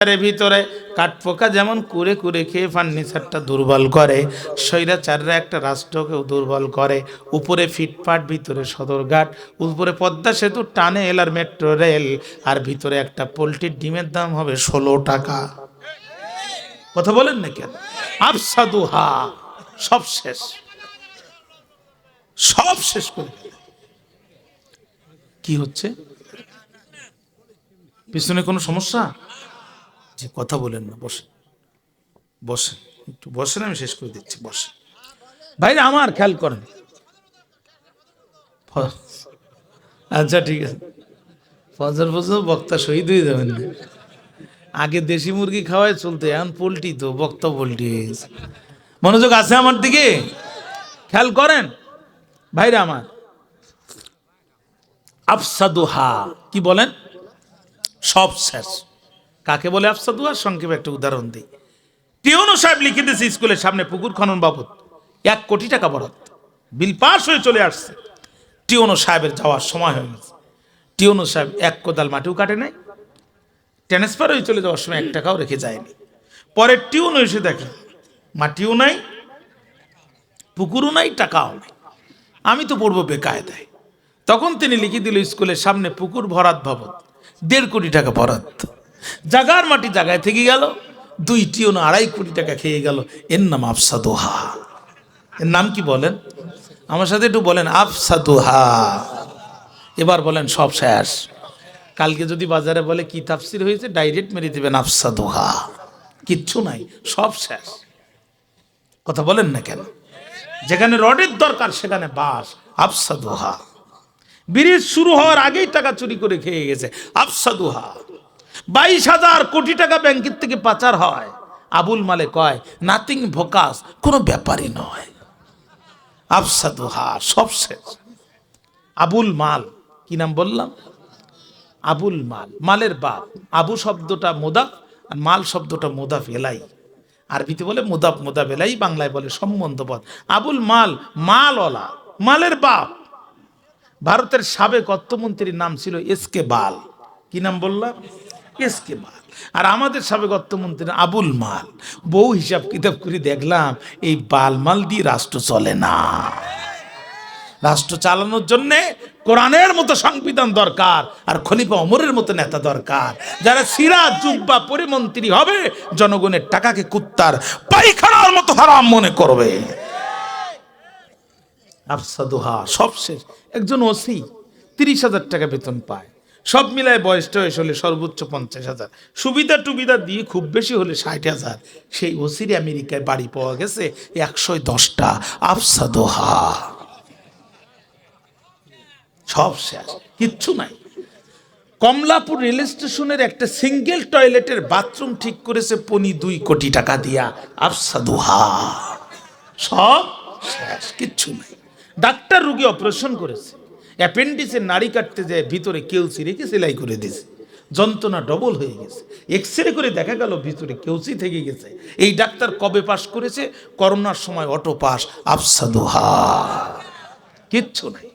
ভিতরে কাঠপোকা যেমন কুরে কুরে খেয়ে ফার্নিচারটা দুর্বল করে, স্বৈরাচাররা একটা রাষ্ট্রকেও দুর্বল করে। উপরে ফিটপাট, ভিতরে সদরঘাট, উপরে পদ্মা সেতু, টানে এলার মেট্রো রেল, আর ভিতরে একটা পোলট্রির ডিমের দাম হবে 16 টাকা। কথা বলেন না কেন? আফসাদুহা, সব শেষ, সব শেষ করে। কি হচ্ছে পিছনে? কোনো সমস্যা? যে কথা বলেন না, বসেন বসেন, একটু বসেন, আমি শেষ করে দিচ্ছি, বসেন। ভাইরা আমার খেয়াল করেন, আচ্ছা ঠিক আছে, ফজর ফজর বক্তা শহীদ হয়ে যাবেন না। আগে দেশি মুরগি খাওয়ায় চলতে, এখন পোলট্রি, তো বক্তা পোলট্রি হয়ে গেছে। মনোযোগ আছে আমার দিকে? খেয়াল করেন ভাইরা আমার, আফসাদুহা কি বলেন? সব শেষ। কাকে বলে আফসাদুহা? সংক্ষেপে একটা উদাহরণ দিই। টিউনো সাহেব লিখে দিয়েছে স্কুলের সামনে পুকুর খনন বাবদ 1 কোটি টাকা বরাদ্দ, বিল পাস হয়ে চলে আসছে। টিউনো সাহেবের যাওয়ার সময় হয়ে গেছে। টিউনো সাহেব 1 কোদাল মাটিও কাটে নাই, ট্রান্সফার হয়ে চলে যাওয়ার সময় 1 টাকাও রেখে যায়নি। পরে টিউনো এসে দেখে মাটিও নাই, পুকুরও নাই, টাকাও নাই, আমি তো পড়বো বেকায়দায়। তখন তিনি লিখে দিল স্কুলের সামনে পুকুর ভরাট বাবদ 1.5 কোটি টাকা বরাদ্দ। জাগার মাটি জায়গায় থেকে গেল, 2 টিউনো 2.5 কোটি টাকা খেয়ে গেল। এর নাম আফসাদুহা। এর নাম কি বলেন? আমার সাথে একটু বলেন, আফসাদুহা। এবার বলেন সব শেষ। কালকে যদি বাজারে বলে কি তাফসির হয়েছে, ডাইরেক্ট মেরে দিবেন আফসাদুহা, কিচ্ছু নাই, সব শেষ। কথা বলেন না কেন? যেখানে রডের দরকার সেখানে বাস, আফসাদুহা। ব্রিজ শুরু হওয়ার আগেই টাকা চুরি করে খেয়ে গেছে, আফসাদুহা। 22,000 কোটি টাকা ব্যাংকের থেকে পাচার হয়। আবুল মালে কয় নাথিং ভোকাস, কোনো ব্যাপারই নয়, আফসাদুহা, সব শেষ। আবুল মাল, কি নাম বললাম? আবুল মাল, মালের বাপ। আবু শব্দটা মুদাফ, আর মাল শব্দটা মুদাফ এলাই। আরবিতে বলে মুদাফ মুদাফ এলাই, বাংলায় বলে সম্বন্ধপদ। আবুল মাল, মালওয়ালা, মালের বাপ। ভারতের সাবেক অর্থমন্ত্রীর নাম ছিল এসকে বাল। কি নাম বললাম? এসকে বাল। আর আমাদের সাবেক অর্থমন্ত্রী আবুল মাল। বউ হিসাব কিতাব করে দেখলাম এই বাল মাল দিয়ে রাষ্ট্র চলে না। রাষ্ট্র চালানোর জন্য কোরআনের মতো সংবিধান দরকার, আর খলিফা ওমরের মতো নেতা দরকার, যারা সিরাজ জুব্বা পরে মন্ত্রী হবে, জনগণের টাকাকে কুত্তার পায়খানার মতো হারাম মনে করবে। আফসাদুহা, সব শেষ। একজন ওসি 30,000 টাকা বেতন পায়, সব মিলায় বয়সটা হলে সর্বোচ্চ 50,000, সুবিধা টুবিধা দিয়ে খুব বেশি হলে 60,000। সেই ওসির আমেরিকায় বাড়ি পাওয়া গেছে 110টা। আফসাদুহা, সব শেষ, কিচ্ছু নাই। কমলাপুর রেল স্টেশনের একটা সিঙ্গেল টয়লেটের বাথরুম ঠিক করেছে 2 কোটি টাকা দিয়া, আফসাদুহা, সব শেষ, কিচ্ছু নাই। ডাক্তার রোগী অপারেশন করেছে, অ্যাপেন্ডিক্সের নাড়ি কাটতে যায় ভিতরে কেউসি রেখে সেলাই করে দিয়েছে, যন্ত্রণা ডবল হয়ে গেছে। এক্সরে করে দেখা গেল ভিতরে কেউসি থেকে গেছে। এই ডাক্তার কবে পাশ করেছে? করোনার সময় অটো পাস। আফসাদুহা, কিচ্ছু নাই।